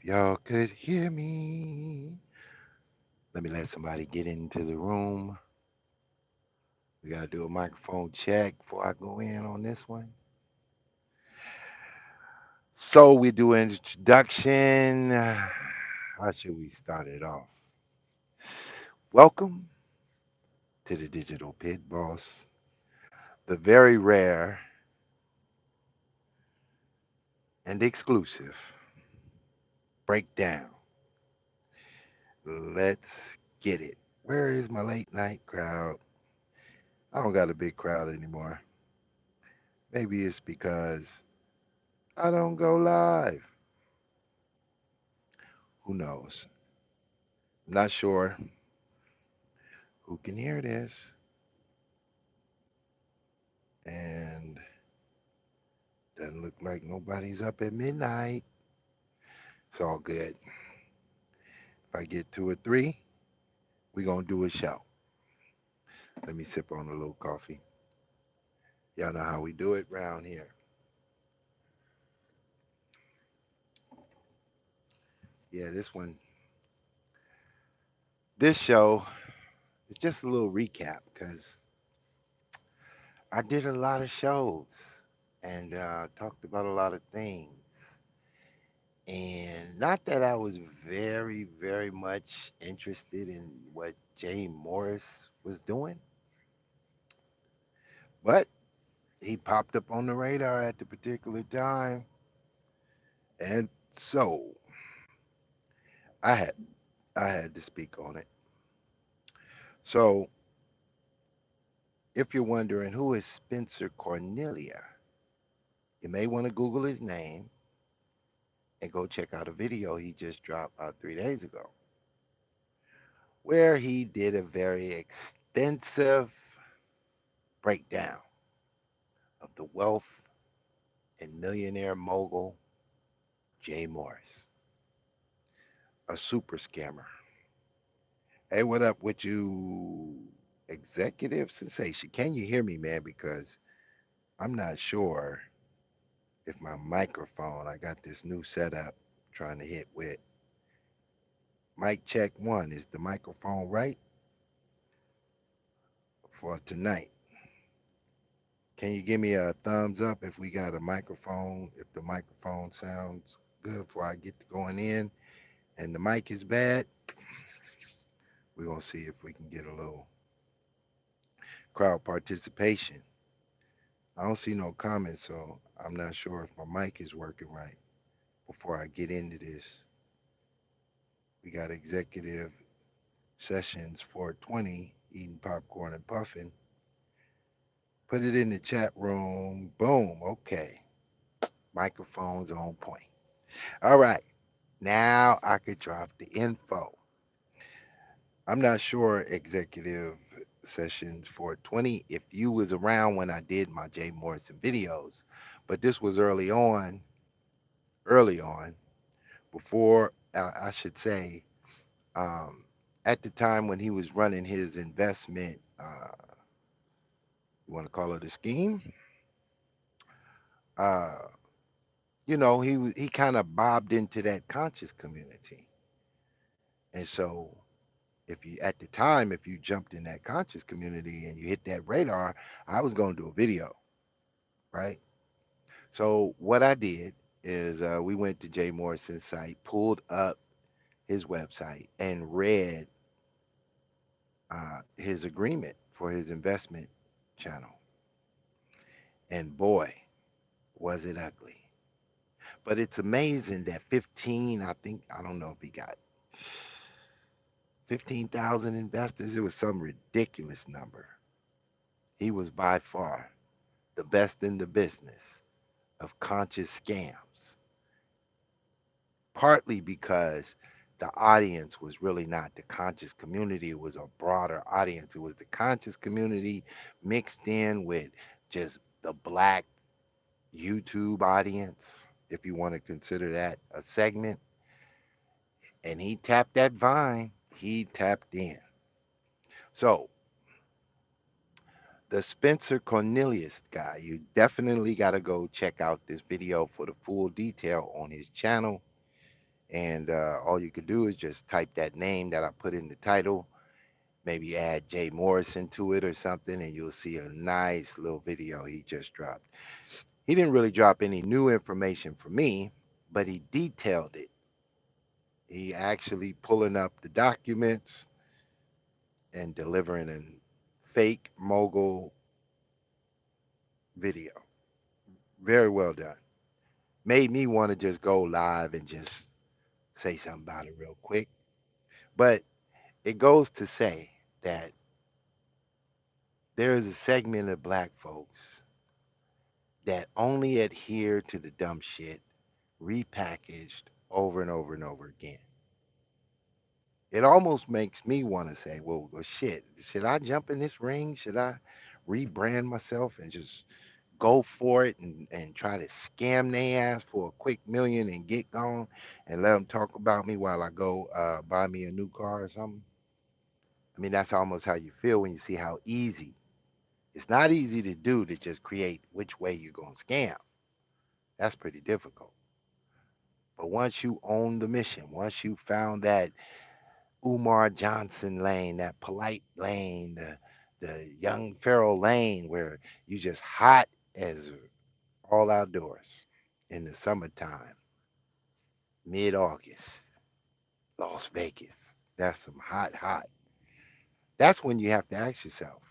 Y'all could hear me. Let me let somebody get into the room. We gotta do a microphone check before I go in on this one. So we do an introduction. How should we start it off? Welcome to the Digital Pit Boss, the very rare and exclusive breakdown. Let's get it. Where is my late night crowd? I don't got a big crowd anymore. Maybe it's because I don't go live. Who knows? I'm not sure who can hear this. And doesn't look like nobody's up at midnight. It's all good. If I get two or three, we're going to do a show. Let me sip on a little coffee. Y'all know how we do it around here. Yeah, this show is just a little recap because I did a lot of shows and talked about a lot of things. And not that I was very, very much interested in what Jay Morris was doing, but he popped up on the radar at the particular time. And so I had I had to speak on it. So if you're wondering who is Spencer Cornelia, you may want to Google his name and go check out a video he just dropped about 3 days ago, where he did a very extensive breakdown of the wealth and millionaire mogul Jay Morris, a super scammer. Hey, what up with you, executive sensation? Can you hear me, man? Because I'm not sure if my microphone, I got this new setup trying to hit with mic check one. Is the microphone right for tonight? Can you give me a thumbs up if we got a microphone, if the microphone sounds good before I get to going in and the mic is bad? We're going to see if we can get a little crowd participation. I don't see no comments, so I'm not sure if my mic is working right before I get into this. We got executive sessions 420, eating popcorn and puffing. Put it in the chat room. Boom. Okay. Microphone's on point. All right. Now I could drop the info. I'm not sure, executive sessions 420, if you was around when I did my Jay Morrison videos, but this was early on, before I should say, um, at the time when he was running his investment, you want to call it a scheme, uh, he kind of bobbed into that conscious community, and so if you at the time if you jumped in that conscious community and you hit that radar, I was going to do a video, right? So what I did is we went to Jay Morrison's site, pulled up his website, and read his agreement for his investment channel. And boy, was it ugly. But it's amazing that 15, I think, I don't know if he got 15,000 investors. It was some ridiculous number. He was by far the best in the business of conscious scams, partly because the audience was really not the conscious community, it was a broader audience. It was the conscious community mixed in with just the black YouTube audience, if you want to consider that a segment. And he tapped that vine, he tapped in. So, the Spencer Cornelius guy, you definitely got to go check out this video for the full detail on his channel. And all you could do is just type that name that I put in the title, maybe add Jay Morrison to it or something, and you'll see a nice little video he just dropped. He didn't really drop any new information for me, but he detailed it. He actually pulling up the documents and delivering a fake mogul video. Very well done. Made me want to just go live and just say something about it real quick. But it goes to say that there is a segment of black folks that only adhere to the dumb shit repackaged over and over and over again. It almost makes me want to say, well, shit, should I jump in this ring? Should I rebrand myself and just go for it and try to scam their ass for a quick million and get gone and let them talk about me while I go buy me a new car or something? I mean, that's almost how you feel when you see how easy. It's not easy to do to just create which way you're going to scam. That's pretty difficult. But once you own the mission, once you found that Umar Johnson lane, that polite lane, the young Pharaoh lane where you just hot as all outdoors in the summertime, mid August, Las Vegas. That's some hot, hot. That's when you have to ask yourself,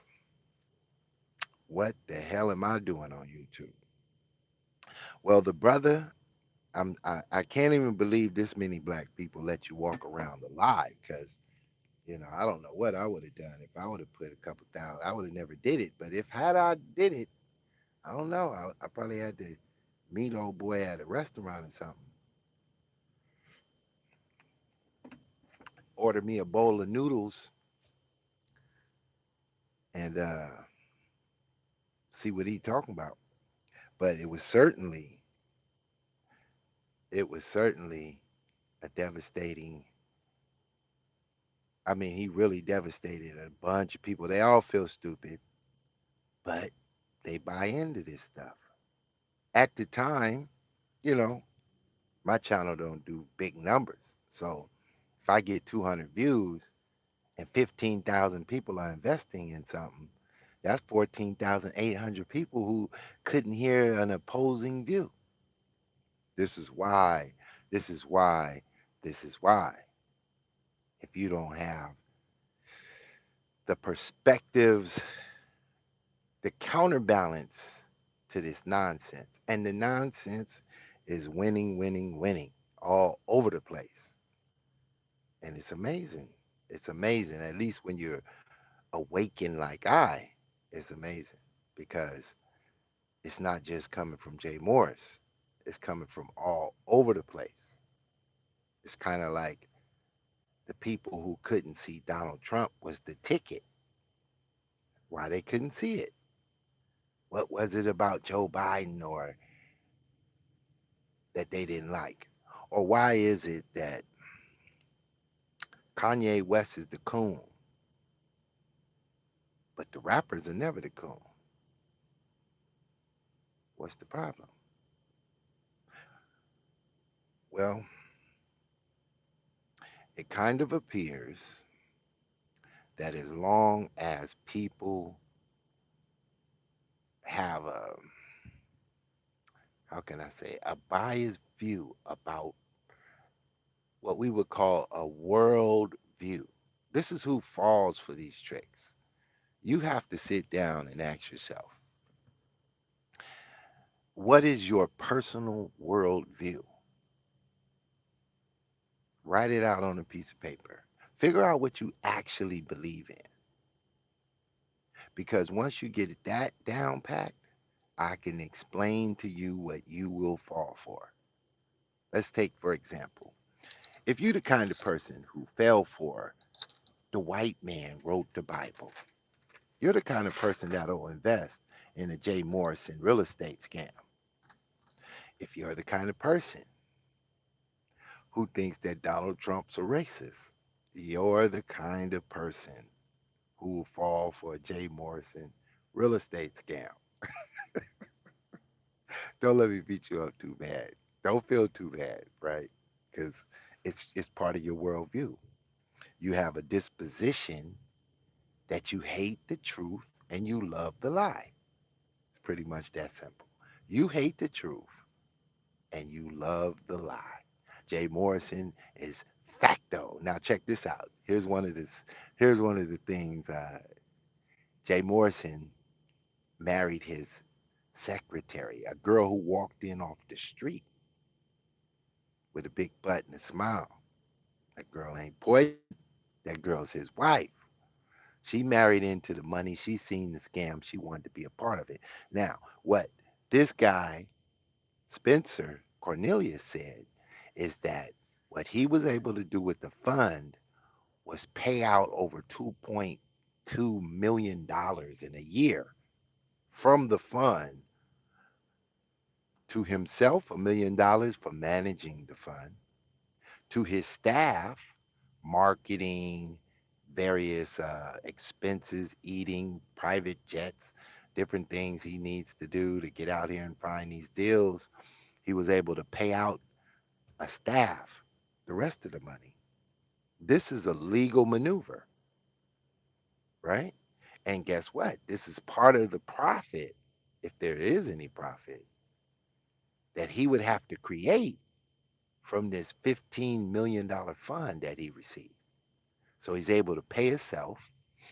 what the hell am I doing on YouTube? Well, the brother, I can't even believe this many black people let you walk around alive because I don't know what I would have done if I would have put a couple thousand. I would have never did it. But if had I did it, I don't know. I probably had to meet old boy at a restaurant or something. Order me a bowl of noodles and see what he talking about. But it was certainly a devastating. I mean, he really devastated a bunch of people. They all feel stupid, but they buy into this stuff. At the time, you know, my channel don't do big numbers. So if I get 200 views and 15,000 people are investing in something, that's 14,800 people who couldn't hear an opposing view. This is why, this is why, this is why. If you don't have the perspectives, the counterbalance to this nonsense, and the nonsense is winning, winning, winning all over the place. And it's amazing. It's amazing. At least when you're awakened like it's amazing because it's not just coming from Jay Morris. It's coming from all over the place. It's kind of like the people who couldn't see Donald Trump was the ticket. Why they couldn't see it? What was it about Joe Biden or that they didn't like? Or why is it that Kanye West is the coon, but the rappers are never the coon? What's the problem? Well, it kind of appears that as long as people have a, how can I say, a biased view about what we would call a world view, this is who falls for these tricks. You have to sit down and ask yourself, what is your personal world view? Write it out on a piece of paper. Figure out what you actually believe in. Because once you get that down packed, I can explain to you what you will fall for. Let's take, for example, if you're the kind of person who fell for the white man wrote the Bible, you're the kind of person that'll invest in a Jay Morrison real estate scam. If you're the kind of person who thinks that Donald Trump's a racist, you're the kind of person who will fall for a Jay Morrison real estate scam. Don't let me beat you up too bad. Don't feel too bad, right? Because It's part of your worldview. You have a disposition that you hate the truth and you love the lie. It's pretty much that simple. You hate the truth and you love the lie. Jay Morrison is facto. Now check this out. Here's one of the things. Jay Morrison married his secretary, a girl who walked in off the street with a big butt and a smile. That girl ain't poison. That girl's his wife. She married into the money. She seen the scam. She wanted to be a part of it. Now, what this guy, Spencer Cornelius, said is that what he was able to do with the fund was pay out over $2.2 million in a year from the fund to himself, $1 million for managing the fund, to his staff, marketing, various expenses, eating, private jets, different things he needs to do to get out here and find these deals. He was able to pay out a staff the rest of the money. This is a legal maneuver, right? And guess what? This is part of the profit, if there is any profit, that he would have to create from this $15 million fund that he received. So he's able to pay himself,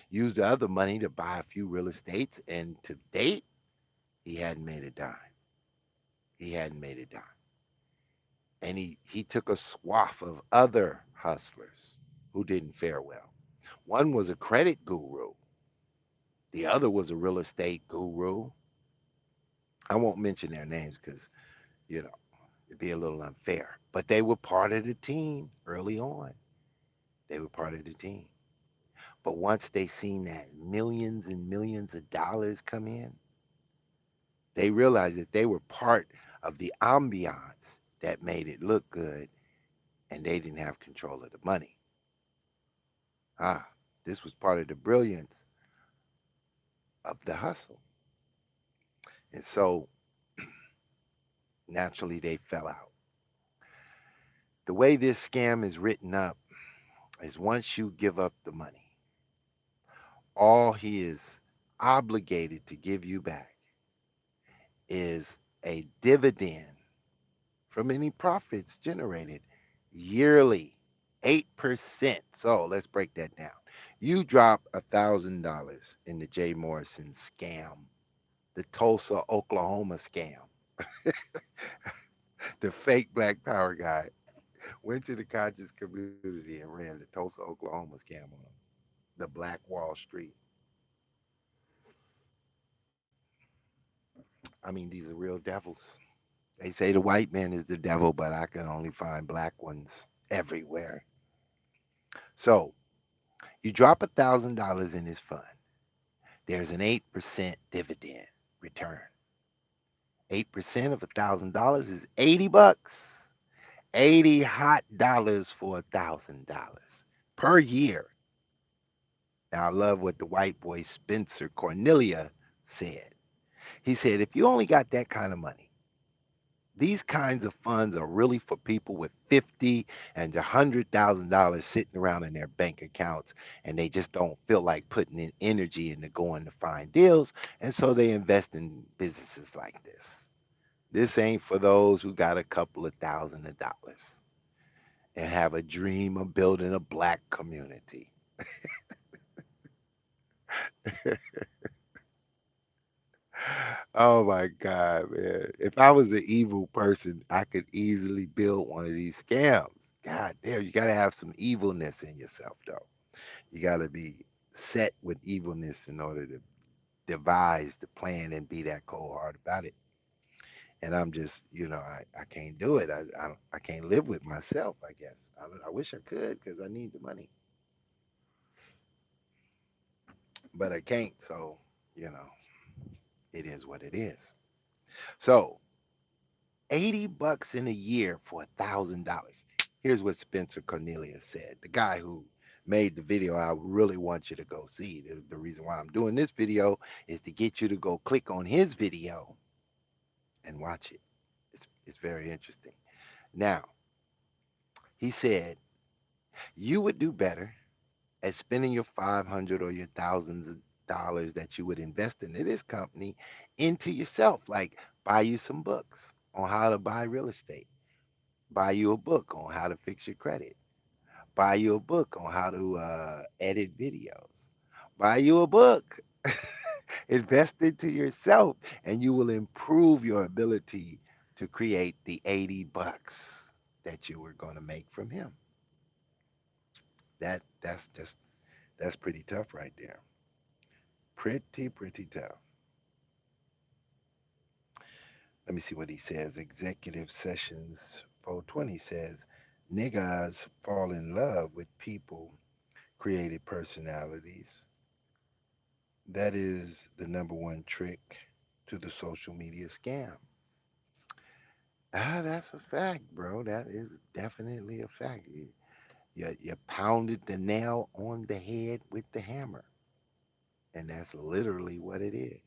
use the other money to buy a few real estates, and to date, he hadn't made a dime. He hadn't made a dime. And he took a swath of other hustlers who didn't fare well. One was a credit guru, the other was a real estate guru. I won't mention their names because, you know, it'd be a little unfair. But they were part of the team early on. They were part of the team. But once they seen that millions and millions of dollars come in, they realized that they were part of the ambiance that made it look good and they didn't have control of the money. Ah, this was part of the brilliance of the hustle. And so naturally they fell out. The way this scam is written up is once you give up the money, all he is obligated to give you back is a dividend from any profits generated yearly, 8%. So let's break that down. You drop $1,000 in the Jay Morrison scam, the Tulsa, Oklahoma scam. The fake Black Power guy went to the conscious community and ran the Tulsa, Oklahoma scam on them, the Black Wall Street. I mean, these are real devils. They say the white man is the devil, but I can only find black ones everywhere. So you drop $1,000 in his fund. There's an 8% dividend return. 8% of $1,000 is 80 bucks. 80 hot dollars for $1,000 per year. Now, I love what the white boy Spencer Cornelia said. He said, if you only got that kind of money, these kinds of funds are really for people with 50 and $100,000 sitting around in their bank accounts, and they just don't feel like putting in energy into going to find deals, and so they invest in businesses like this. This ain't for those who got a couple of thousand of dollars and have a dream of building a black community. Oh my God, man. If I was an evil person, I could easily build one of these scams. God damn, you got to have some evilness in yourself, though. You got to be set with evilness in order to devise the plan and be that cold hard about it. And I'm just, I can't do it. I can't live with myself, I guess. I wish I could because I need the money, but I can't. So, you know, it is what it is. So, 80 bucks in a year for $1,000. Here's what Spencer Cornelia said, the guy who made the video I really want you to go see. The reason why I'm doing this video is to get you to go click on his video and watch it. It's very interesting. Now, He said, you would do better at spending your 500 or your thousands of dollars that you would invest into this company into yourself. Like buy you some books on how to buy real estate, buy you a book on how to fix your credit, buy you a book on how to edit videos, buy you a book. Invest into yourself, and you will improve your ability to create the 80 bucks that you were going to make from him. That's pretty tough right there. Pretty tough. Let me see what he says. Executive Sessions 420 says niggas fall in love with people created personalities. That is the number one trick to the social media scam. That's a fact, bro. That is definitely a fact. You pounded the nail on the head with the hammer, and that's literally what it is.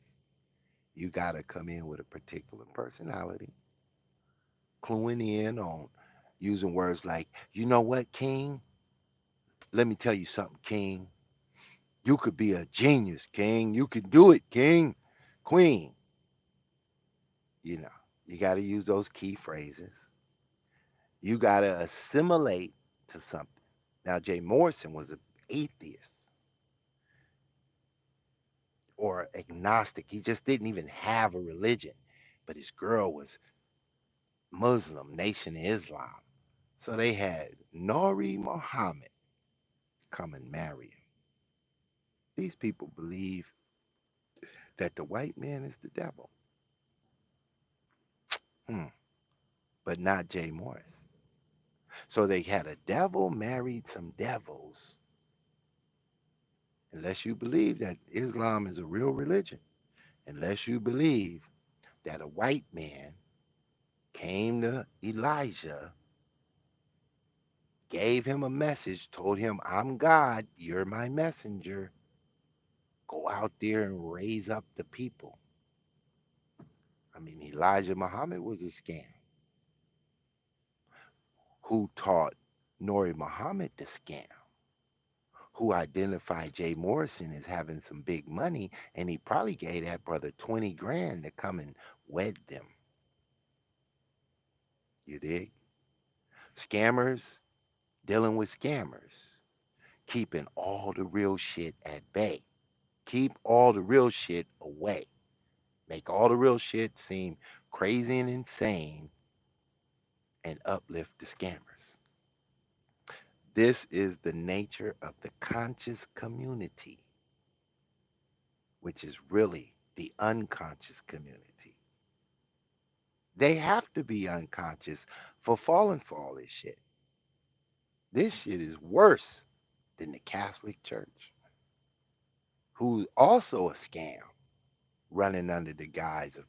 You got to come in with a particular personality, cluing in on using words like, you know what, King? Let me tell you something, King. You could be a genius, King. You could do it, King. Queen. You know, you got to use those key phrases. You got to assimilate to something. Now, Jay Morrison was an atheist or agnostic. He just didn't even have a religion. But his girl was Muslim, Nation of Islam. So they had Nori Muhammad come and marry him. These people believe that the white man is the devil. Hmm. But not Jay Morris. So they had a devil married some devils. Unless you believe that Islam is a real religion, unless you believe that a white man came to Elijah, gave him a message, told him, I'm God, you're my messenger. Go out there and raise up the people. I mean, Elijah Muhammad was a scam. Who taught Nori Muhammad the scam? Who identified Jay Morrison as having some big money, and he probably gave that brother 20 grand to come and wed them. You dig? Scammers dealing with scammers, keeping all the real shit at bay. Keep all the real shit away. Make all the real shit seem crazy and insane and uplift the scammers. This is the nature of the conscious community, which is really the unconscious community. They have to be unconscious for falling for all this shit. This shit is worse than the Catholic Church, who's also a scam running under the guise of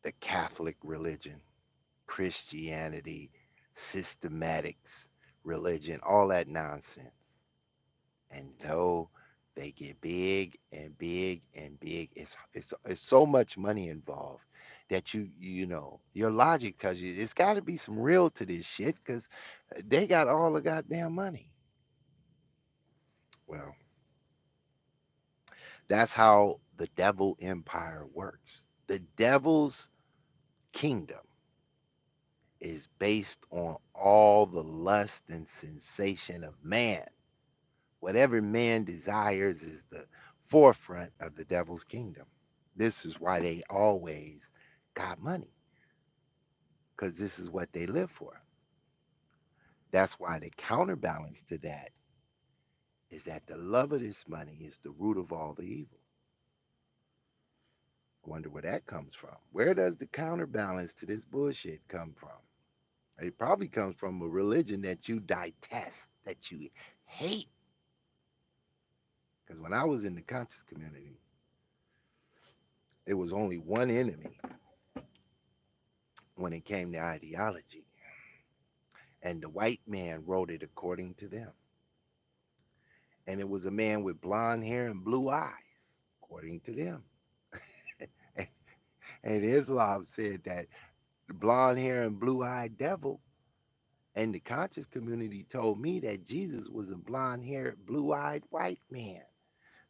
the Catholic religion, Christianity, systematics, religion, all that nonsense. And though they get big and big and big, it's so much money involved that your logic tells you it's got to be some real to this shit because they got all the goddamn money. Well, that's how the devil empire works. The devil's kingdom is based on all the lust and sensation of man. Whatever man desires is the forefront of the devil's kingdom. This is why they always got money, because this is what they live for. That's why the counterbalance to that is that the love of this money is the root of all the evil. Wonder where that comes from. Where does the counterbalance to this bullshit come from? It probably comes from a religion that you detest, that you hate. Because when I was in the conscious community, it was only one enemy when it came to ideology. And the white man wrote it according to them. And it was a man with blonde hair and blue eyes, according to them. And Islam said that the blonde hair and blue eyed devil And the conscious community told me that Jesus was a blonde haired, blue eyed white man.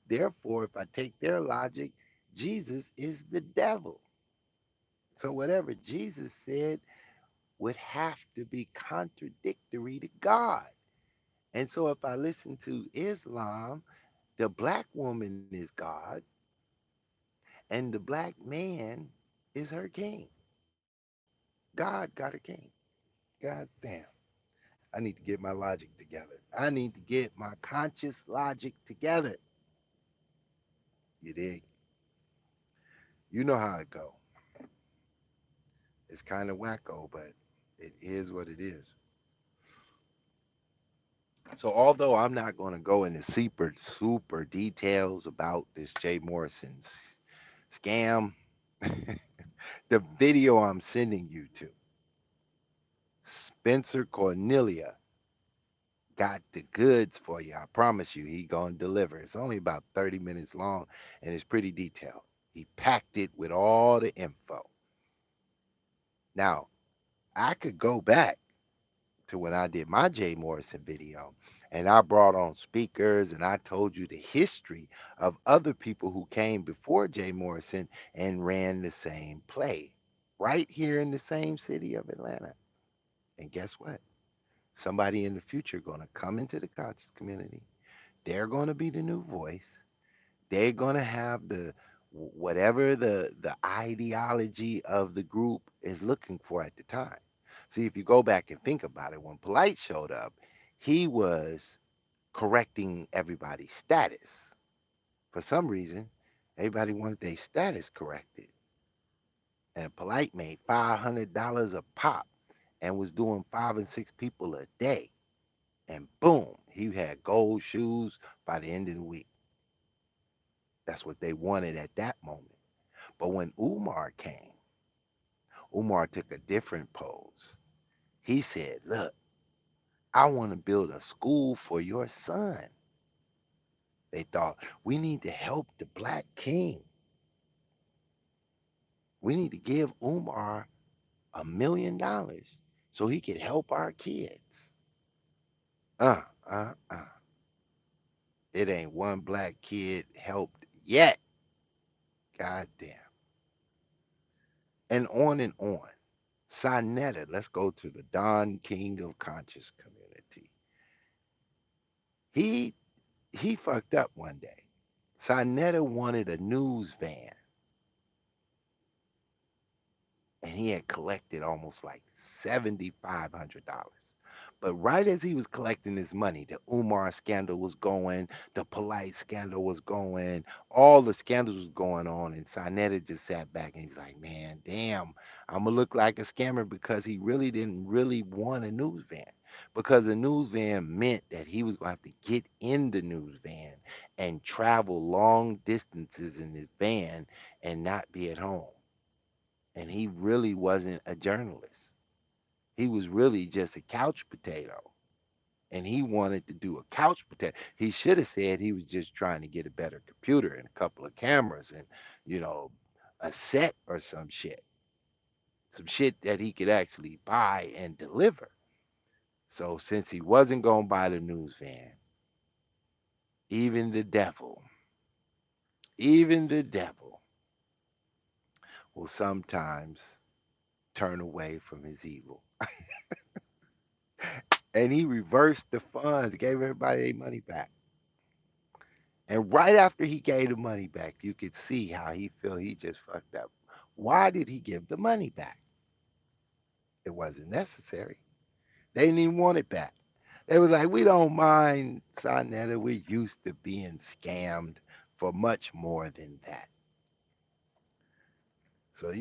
Therefore, if I take their logic, Jesus is the devil. So whatever Jesus said would have to be contradictory to God. And so if I listen to Islam, the black woman is God and the black man is her king. God got a king. God damn. I need to get my logic together. I need to get my conscious logic together. You dig? You know how it go. It's kind of wacko, but it is what it is. So although I'm not going to go into super details about this Jay Morrison's scam, the video I'm sending you to, Spencer Cornelia got the goods for you. I promise you, he gonna deliver. It's only about 30 minutes long and it's pretty detailed. He packed it with all the info. Now, I could go back to when I did my Jay Morrison video and I brought on speakers and I told you the history of other people who came before Jay Morrison and ran the same play right here in the same city of Atlanta. And guess what? Somebody in the future going to come into the conscious community. They're going to be the new voice. They're going to have the whatever the ideology of the group is looking for at the time. See, if you go back and think about it, when Polite showed up, he was correcting everybody's status. For some reason, everybody wanted their status corrected. And Polite made $500 a pop and was doing 5 and 6 people a day. And boom, he had gold shoes by the end of the week. That's what they wanted at that moment. But when Umar came, Umar took a different pose. He said, look, I want to build a school for your son. They thought, we need to help the black king. We need to give Umar $1 million so he could help our kids. Uh, uh, uh. It ain't one black kid helped yet. God damn. And on and on. Sinetta, let's go to the Don King of Conscious community. He he fucked up one day. Sinetta wanted a news van, and he had collected almost like $7,500. But right as he was collecting this money, the Umar scandal was going, the Polite scandal was going, all the scandals was going on, and Sinetta just sat back and he was like, "Man, damn, I'm gonna look like a scammer because he really didn't really want a news van, because a news van meant that he was gonna have to get in the news van and travel long distances in his van and not be at home." And he really wasn't a journalist. He was really just a couch potato. And he wanted to do a couch potato. He should have said he was just trying to get a better computer and a couple of cameras and, you know, a set or some shit. Some shit that he could actually buy and deliver. So since he wasn't going to buy the news van, even the devil, even the devil will sometimes turn away from his evil. And he reversed the funds, gave everybody their money back. And right after he gave the money back, you could see how he felt he just fucked up. Why did he give the money back? It wasn't necessary. They didn't even want it back. They was like, we don't mind, Sonetta. We're used to being scammed for much more than that. So,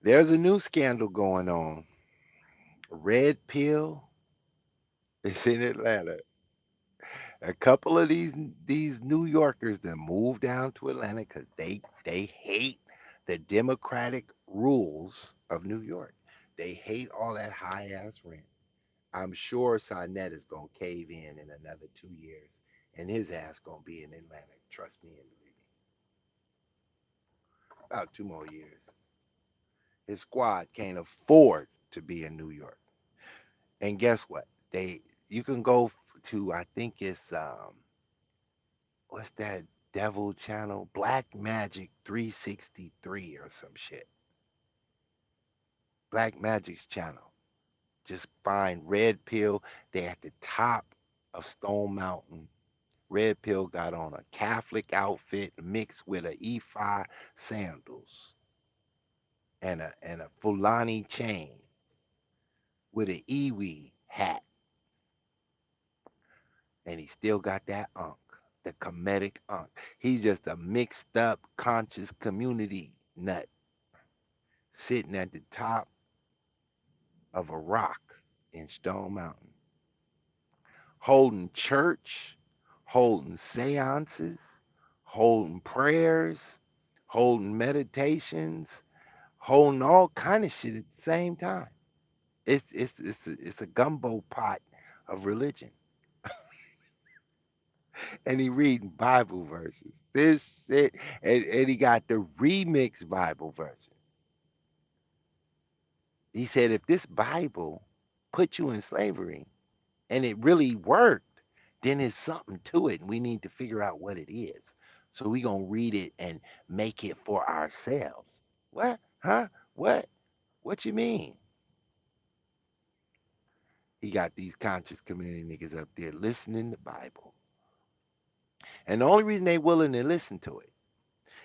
there's a new scandal going on. Red pill is in Atlanta. A couple of these New Yorkers that moved down to Atlanta because they hate the democratic rules of New York. They hate all that high ass rent. I'm sure Sinet is gonna cave in another 2 years, and his ass gonna be in Atlanta. Trust me and believe me. About 2 more years. His squad can't afford to be in New York. And guess what? They you can go to, I think it's what's that devil channel? Black Magic 363 or some shit. Black Magic's channel. Just find Red Pill. They at the top of Stone Mountain. Red Pill got on a Catholic outfit mixed with a ephod sandals and a Fulani chain with an Iwi hat, and he still got that unk, the comedic unk. He's just a mixed up conscious community nut sitting at the top of a rock in Stone Mountain, holding church, holding seances, holding prayers, holding meditations, holding all kind of shit at the same time. It's a gumbo pot of religion, and he reading Bible verses. This shit, and he got the remix Bible version. He said, if this Bible put you in slavery and it really worked, then there's something to it, and we need to figure out what it is. So we gonna read it and make it for ourselves. What? Huh? What? What you mean? He got these conscious community niggas up there listening to Bible. And the only reason they willing to listen to it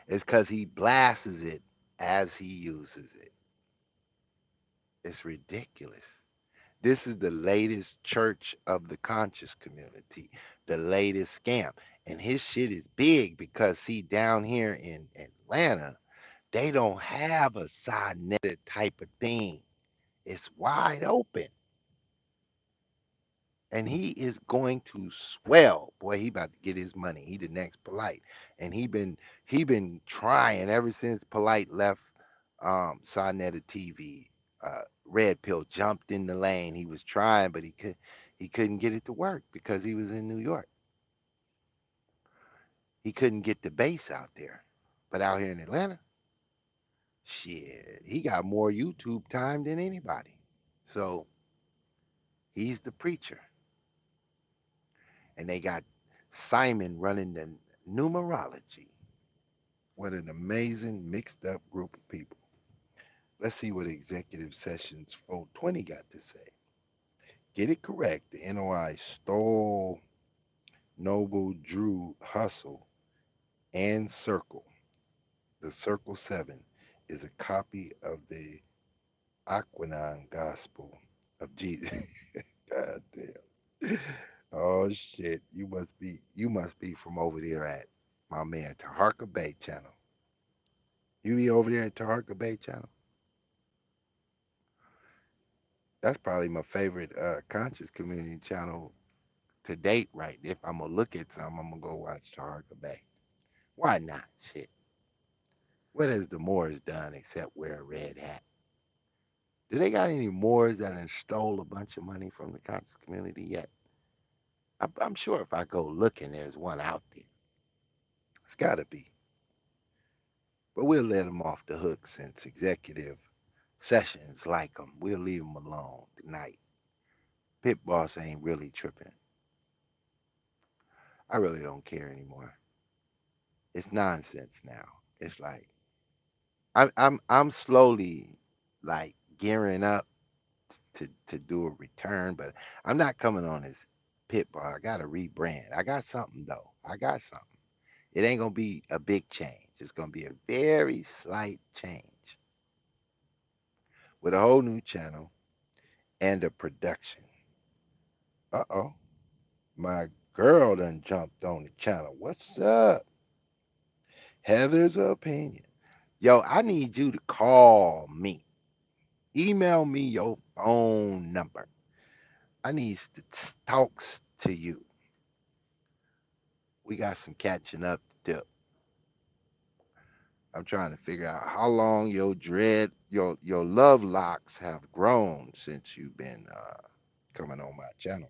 is because he blasts it as he uses it. It's ridiculous. This is the latest church of the conscious community, the latest scam. And his shit is big because, see, down here in Atlanta, they don't have a side type of thing. It's wide open. And he is going to swell. Boy, he about to get his money. He the next Polite, and he been trying ever since Polite left Sonetta TV. Red Pill jumped in the lane. He was trying, but he couldn't get it to work because he was in New York. He couldn't get the base out there, but out here in Atlanta, shit, he got more YouTube time than anybody. So he's the preacher, and they got Simon running the numerology. What an amazing mixed up group of people. Let's see what Executive Sessions 420 got to say. Get it correct. The NOI stole Noble, Drew, Hustle, and Circle. The Circle 7 is a copy of the Aquinan Gospel of Jesus. God damn. Oh shit. You must be from over there at my man Taharka Bay channel. You be over there at Taharka Bay channel? That's probably my favorite conscious community channel to date, right? If I'm gonna look at some, I'm gonna go watch Taharka Bay. Why not? Shit. What has the Moors done except wear a red hat? Do they got any Moors that have stole a bunch of money from the conscious community yet? I'm sure if I go looking, there's one out there. It's gotta be. But we'll let them off the hook since executive sessions like them. We'll leave them alone tonight. Pit Boss ain't really tripping. I really don't care anymore. It's nonsense now. It's like I'm slowly like gearing up to do a return, but I'm not coming on as Pit Bar. I got to rebrand. I got something though. I got something. It ain't gonna be a big change. It's gonna be a very slight change with a whole new channel and a production. Uh-oh, my girl done jumped on the channel. What's up? Heather's opinion. Yo, I need you to call me. Email me your phone number. I need to talk to you. We got some catching up to do. I'm trying to figure out how long your love locks have grown since you've been coming on my channel.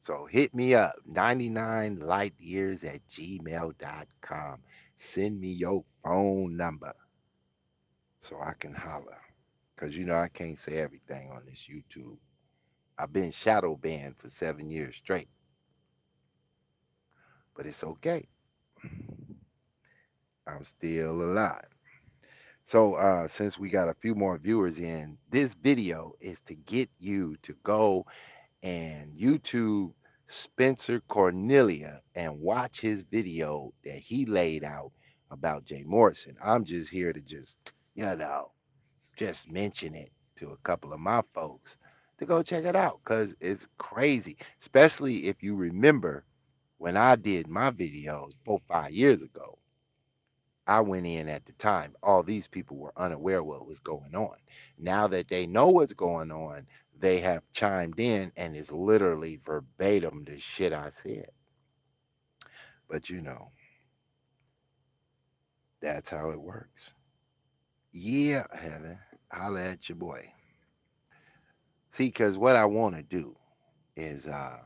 So hit me up, 99lightyears at gmail.com. Send me your phone number so I can holler. because I can't say everything on this YouTube. I've been shadow banned for 7 years straight, but it's okay. I'm still alive. So since we got a few more viewers in, this video is to get you to go and YouTube Spencer Cornelia and watch his video that he laid out about Jay Morrison. I'm just here to you know, just mention it to a couple of my folks to go check it out because it's crazy, especially if you remember when I did my videos 4, 5 years ago. I went in at the time. All these people were unaware what was going on. Now that they know what's going on, they have chimed in and it's literally verbatim the shit I said. But that's how it works. Yeah, Heaven, holla at your boy. See, because what I want to do is, I'm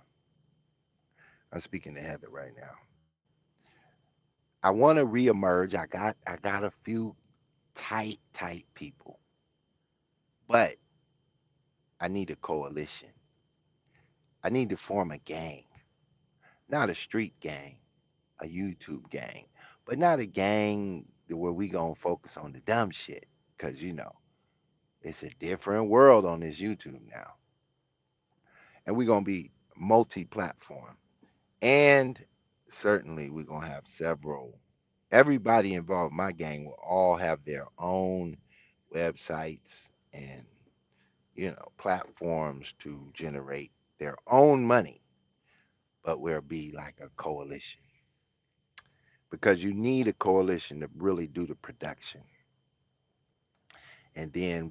speaking to Heaven right now. I want to reemerge. I got a few tight people, but I need a coalition. I need to form a gang, not a street gang, a YouTube gang, but not a gang where we gonna focus on the dumb shit, cause it's a different world on this YouTube now, and we're gonna be multi-platform, and certainly we're gonna have several. Everybody involved in my gang will all have their own websites and platforms to generate their own money, but we'll be like a coalition because you need a coalition to really do the production. And then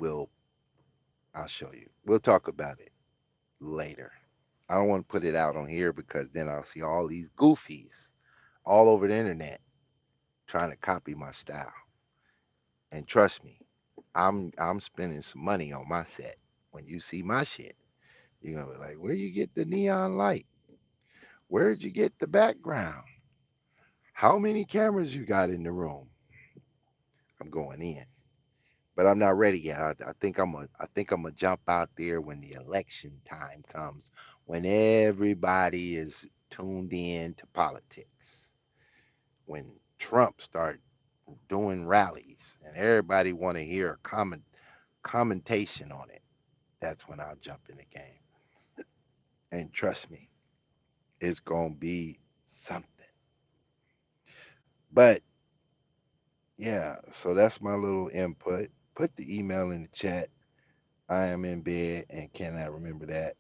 I'll show you. We'll talk about it later. I don't want to put it out on here because then I'll see all these goofies all over the internet trying to copy my style. And trust me, I'm spending some money on my set. When you see my shit, you're gonna be like, where you get the neon light? Where'd you get the background? How many cameras you got in the room? I'm going in. But I'm not ready yet. I think I'm gonna jump out there when the election time comes, when everybody is tuned in to politics, when Trump start doing rallies and everybody want to hear a commentation on it. That's when I'll jump in the game. And trust me, it's gonna be something. But yeah, so that's my little input. Put the email in the chat. I am in bed and cannot remember that.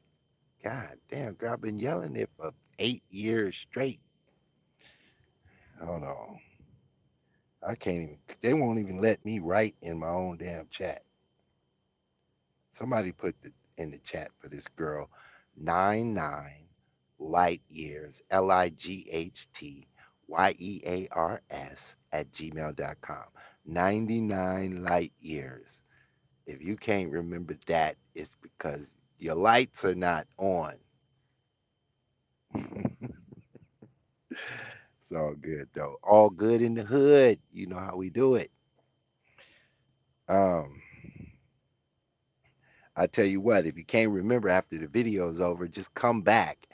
God damn, girl, I've been yelling it for 8 years straight. Hold on. I can't even, they won't even let me write in my own damn chat. Somebody put in the chat for this girl 99 light years, LIGHTYEARS at gmail.com. 99 light years. If you can't remember that, it's because your lights are not on. It's all good though. All good in the hood. You know how we do it. Um, I tell you what, if you can't remember after the video is over, just come back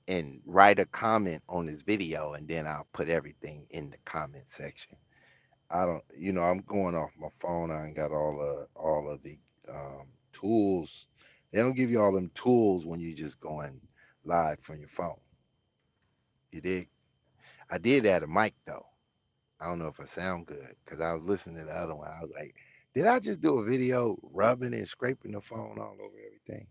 and write a comment on this video, and then I'll put everything in the comment section. I don't, I'm going off my phone. I ain't got all of the tools. They don't give you all them tools when you just going live from your phone. You dig? I did add a mic though. I don't know if I sound good because I was listening to the other one. I was like, did I just do a video rubbing and scraping the phone all over everything?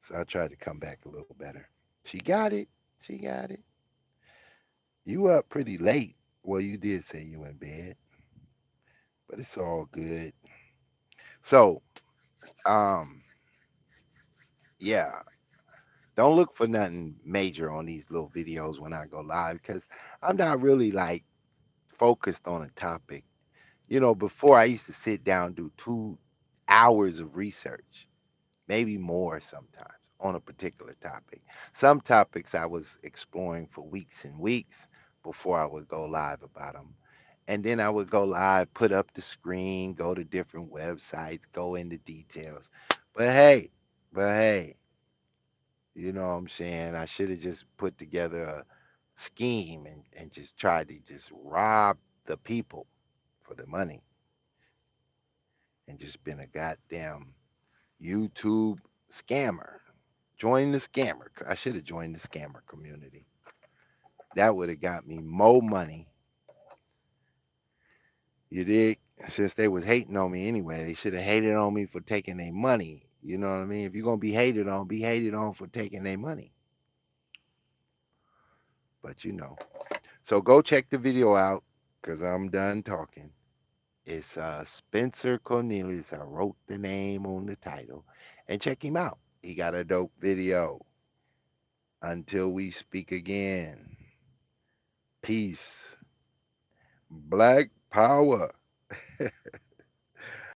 So I tried to come back a little better. She got it. She got it. You up pretty late. Well, you did say you in bed, but it's all good. So, um, yeah, don't look for nothing major on these little videos when I go live because I'm not really like focused on a topic. Before I used to sit down, do 2 hours of research, maybe more sometimes on a particular topic. Some topics I was exploring for weeks and weeks before I would go live about them. And then I would go live, put up the screen, go to different websites, go into details. But hey, but hey, you know what I'm saying? I should have just put together a scheme and just tried to just rob the people for the money and just been a goddamn YouTube scammer. Join the scammer. I should have joined the scammer community. That would have got me more money. You dig? Since they was hating on me anyway, they should have hated on me for taking their money. You know what I mean? If you're gonna be hated on for taking their money. But you know. So go check the video out, cause I'm done talking. It's Spencer Cornelius. I wrote the name on the title. And check him out. He got a dope video. Until we speak again. Peace. Black power.